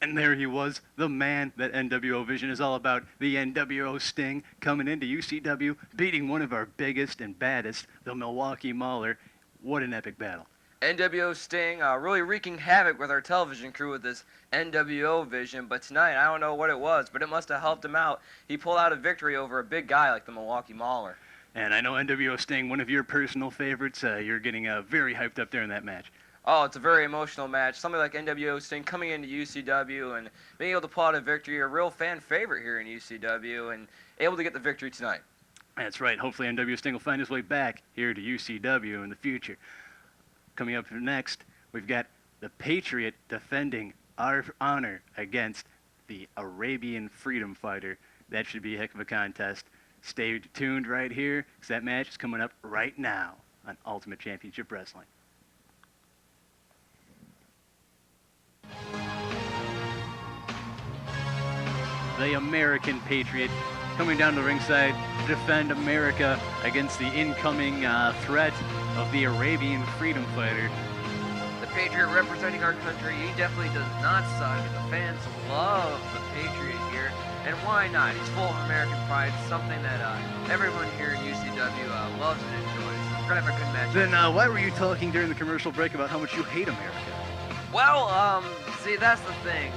And there he was, the man that NWO Vision is all about, the NWO Sting, coming into UCW, beating one of our biggest and baddest, the Milwaukee Mauler. What an epic battle. NWO Sting really wreaking havoc with our television crew with this NWO Vision, but tonight, I don't know what it was, but it must have helped him out. He pulled out a victory over a big guy like the Milwaukee Mauler. And I know NWO Sting, one of your personal favorites, you're getting very hyped up there in that match. Oh, it's a very emotional match. Somebody like NWO Sting coming into UCW and being able to pull out a victory, a real fan favorite here in UCW, and able to get the victory tonight. That's right. Hopefully NWO Sting will find his way back here to UCW in the future. Coming up next, we've got the Patriot defending our honor against the Arabian Freedom Fighter. That should be a heck of a contest. Stay tuned right here, because that match is coming up right now on Ultimate Championship Wrestling. The American Patriot coming down to ringside to defend America against the incoming threat of the Arabian Freedom Fighter. The Patriot representing our country, he definitely does not suck. The fans love the Patriot here, and why not? He's full of American pride, something that everyone here in UCW loves and enjoys. We're going to have a good match. Then why were you talking during the commercial break about how much you hate America? Well, see, that's the thing.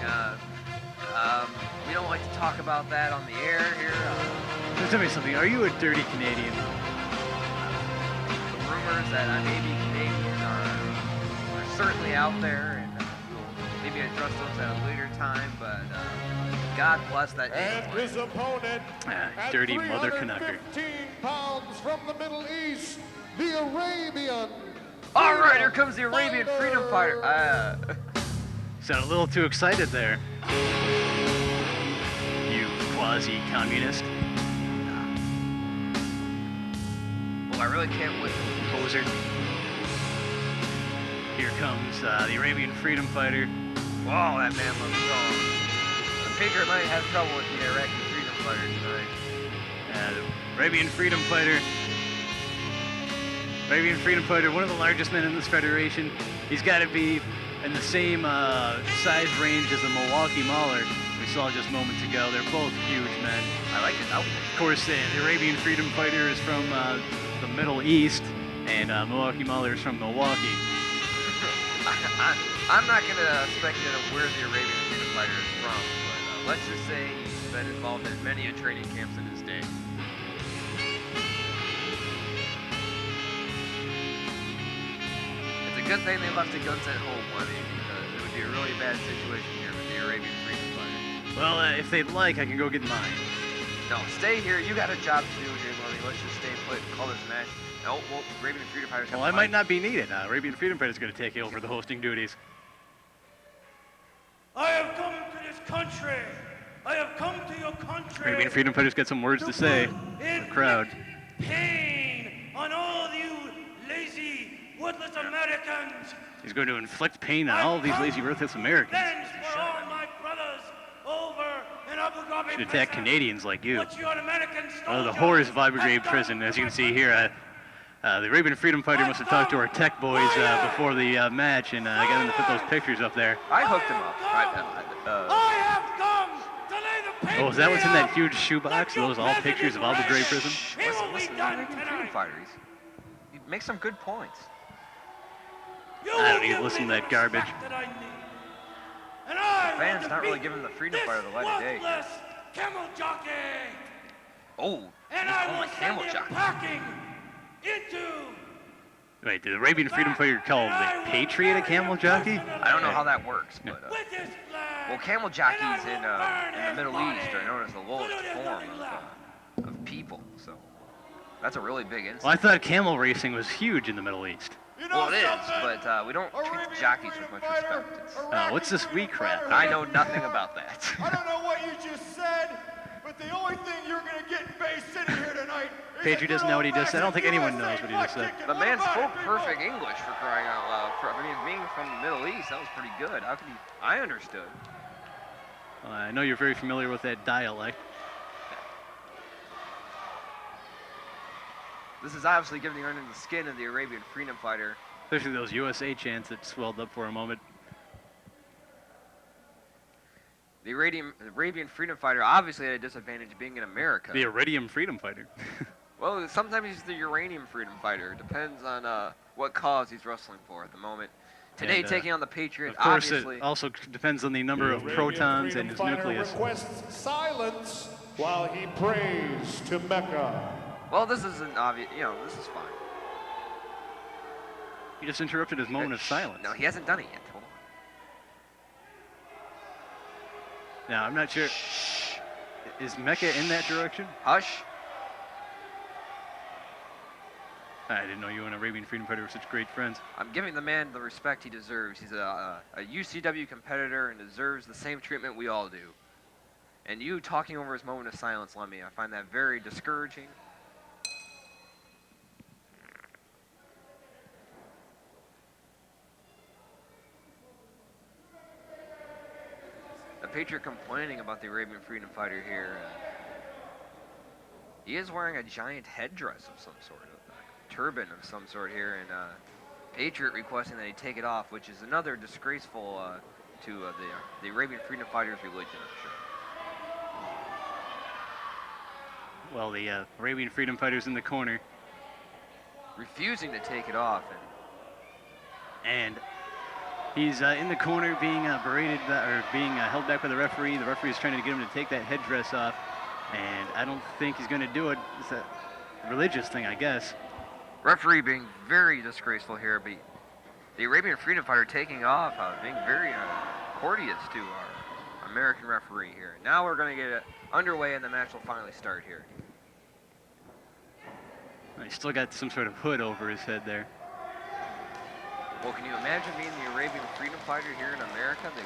We don't like to talk about that on the air here. Just tell me something. Are you a dirty Canadian? The rumors that I may be Canadian are certainly out there, and we'll maybe address those at a later time, but God bless that. And his opponent, dirty mother Canucker. 15 pounds from the Middle East, the Arabian. All right, here comes the Arabian Freedom Fighter. Sound a little too excited there. You quasi-communist. Well, I really can't wait. Poser. Here comes the Arabian Freedom Fighter. Wow, that man looks strong. The Patriot might have trouble with the Iraqi Freedom Fighter tonight. The Arabian Freedom Fighter. Arabian Freedom Fighter, one of the largest men in this federation. He's got to be in the same size range as the Milwaukee Mauler we saw just moments ago. They're both huge men. I like his outfit. Of course, the Arabian Freedom Fighter is from the Middle East, and Milwaukee Mauler is from Milwaukee. I'm not going to speculate on where the Arabian Freedom Fighter is from, but let's just say he's been involved in many a training camps in his day. It's a good thing they left the guns at home, Webby, because it would be a really bad situation here with the Arabian Freedom Fighter. Well, if they'd like, I can go get mine. No, stay here. You got a job to do here, Webby. Let's just stay put and call this match. No, well, Arabian Freedom Fighter's Well, I might not be needed. Arabian Freedom Fighter is going to take over the hosting duties. I have come to this country. I have come to your country. Arabian Freedom Fighter's got some words to say to the crowd. Pain on all you lazy, worthless Americans. He's going to inflict pain on all of these lazy, worthless Americans. Vengeance for all my brothers over in Abu Ghraib Should attack prison. Canadians like you. What your American One of the soldiers horrors of Abu have Ghraib done prison, as you can to see my here. The Arabian Freedom Fighter must have talked to our tech boys before the match and got them to put those pictures up there. I hooked him up. I have come to lay the Oh, is that what's in that patriot huge shoebox? Are those all pictures of Abu Ghraib prison? It will be Listen to the done Arabian Freedom tonight. Fighter. He makes some good points. You I will don't need to give listen me to the that garbage. respect that I need. And I The fans will not really defeat giving the Freedom this Fighter the light of day. worthless camel jockey. Oh, And he's I pulling will a send camel him jockey. packing into. Wait, did the Arabian Freedom Fighter call the Patriot a camel jockey? I don't know how that works, but With his flag. well, camel jockeys in the Middle East are known as the lowest form of people, so that's a really big incident. Well, I thought camel racing was huge in the Middle East. You know Well, it is, something? but we don't treat the jockeys with much respect. It's, What's this wee crap? I know nothing about that. I don't know what you just said, but the only thing you're going to get in base sitting here tonight is Patriot doesn't know what he just said. I don't think anyone knows what he just said. The man spoke perfect English for crying out loud. I mean, being from the Middle East, that was pretty good. How could he? I understood. I know you're very familiar with that dialect. This is obviously giving under the skin of the Arabian Freedom Fighter. Especially those USA chants that swelled up for a moment. The Arabian freedom fighter obviously had a disadvantage being in America. The Iridium Freedom Fighter. Well, sometimes he's the uranium freedom fighter. Depends on what cause he's wrestling for at the moment. Today, And, taking on the Patriot, Of course, obviously. it also depends on the number of protons in his nucleus. Requests silence while he prays to Mecca. Well, this isn't obvious. This is fine. He just interrupted his moment of silence. No, he hasn't done it yet. Hold on. Now, I'm not sure. Is Mecca in that direction? Hush. I didn't know you and Arabian Freedom Fighter were such great friends. I'm giving the man the respect he deserves. He's a UCW competitor and deserves the same treatment we all do. And you talking over his moment of silence, Lemmy, I find that very discouraging. The Patriot complaining about the Arabian Freedom Fighter here. He is wearing a giant headdress of some sort, a turban of some sort here, and Patriot requesting that he take it off, which is another disgraceful to the Arabian Freedom Fighters religion, I'm sure. Well, the Arabian Freedom Fighter's in the corner, Refusing to take it off, and he's in the corner being berated or being held back by the referee. The referee is trying to get him to take that headdress off, and I don't think he's going to do it. It's a religious thing, I guess. referee being very disgraceful here, but the Arabian Freedom Fighter taking off, being very courteous to our American referee here. Now we're going to get it underway, and the match will finally start here. He's still got some sort of hood over his head there. Well, can you imagine being the Arabian Freedom Fighter here in America? They